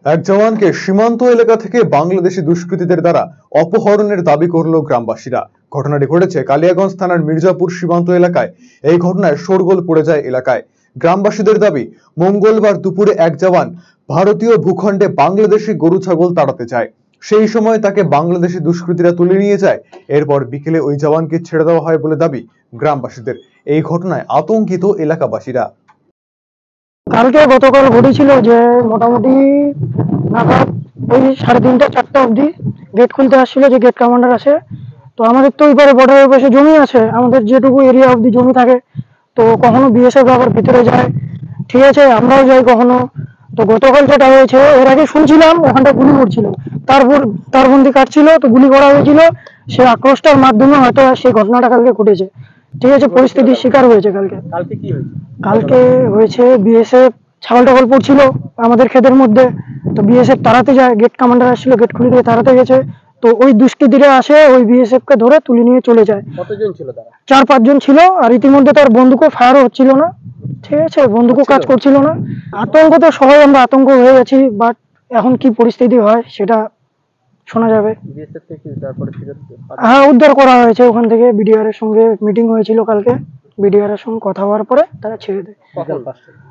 এক জওয়ানকে সীমান্ত এলাকা থেকে বাংলাদেশি দুষ্কৃতীদের দ্বারা অপহরণের দাবি করল গ্রামবাসীরা। ঘটনাটি ঘটেছে কালিয়াগঞ্জ থানার মির্জাপুর সীমান্ত এলাকায়। এই ঘটনায় শোরগোল পড়ে যায় এলাকায়। গ্রামবাসীদের দাবি, মঙ্গলবার দুপুরে এক জওয়ান ভারতীয় ভূখণ্ডে বাংলাদেশি গরু ছাগল তাড়াতে যায়। সেই সময় তাকে বাংলাদেশি দুষ্কৃতীরা তুলে নিয়ে যায়। এরপর বিকেলে ওই জওয়ানকে ছেড়ে দেওয়া হয় বলে দাবি গ্রামবাসীদের। এই ঘটনায় আতঙ্কিত এলাকাবাসীরা। গতকাল ঘটেছিল যে মোটামুটি নাগাদ ওই 3:30 4টা অবধি গেট খুলতে আসছিল, যে গেট কমান্ডার আছে। তো আমাদের তো ওই পারে বর্ডারের পাশে জমি আছে, আমাদের যেটুকু এরিয়া অবধি জমি থাকে। তো কখনো বিএসএফ আবার ভিতরে যায়, ঠিক আছে, আমরাও যাই কখনো। তো গতকাল যেটা হয়েছে, এর আগে শুনছিলাম ওখানটা গুলি করছিল, তারপর তারবন্দি কাটছিল, তো গুলি করা হয়েছিল। সে আক্রোশটার মাধ্যমে হয়তো সেই ঘটনাটা কালকে ঘটেছে, ঠিক আছে। পরিস্থিতির শিকার হয়েছে কালকে হয়েছে বিএসএফ ছাগল টাগল পড়ছিল আমাদের ক্ষেতের মধ্যে। তো বিএসএফ তাড়াতে যায়, গেট কমান্ডার আসছিল, গেট খুলে দিয়ে তাড়াতে গেছে। তো ওই দুষ্কৃতীরা আসে, ওই বিএসএফ কে ধরে তুলে নিয়ে চলে যায়। কতজন ছিল তারা? 4-5 জন ছিল। আর ইতিমধ্যে তার বন্দুকও ফায়ারও হচ্ছিল না, ঠিক আছে, বন্দুকও কাজ করছিল না। আতঙ্ক তো সবাই আমরা আতঙ্ক হয়ে গেছি, বাট এখন কি পরিস্থিতি হয় সেটা শোনা যাবে। হ্যাঁ, উদ্ধার করা হয়েছে ওখান থেকে। বিডিআর এর সঙ্গে মিটিং হয়েছিল কালকে, বিডিআর এর সঙ্গে কথা হওয়ার পরে তারা ছেড়ে দেয়।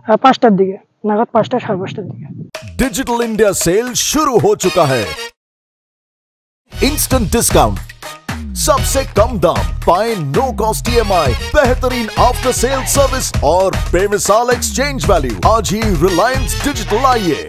হ্যাঁ, 5টার দিকে নাগাদ, 5টা 5:30টার দিকে। डिजिटल इंडिया सेल शुरू हो चुका है। इंस्टेंट डिस्काउंट, सबसे कम दाम, पाए नो कॉस्ट EMI, बेहतरीन आफ्टर सेल सर्विस और बेमिसाल एक्सचेंज वैल्यू। आज ही रिलायंस डिजिटल आइए।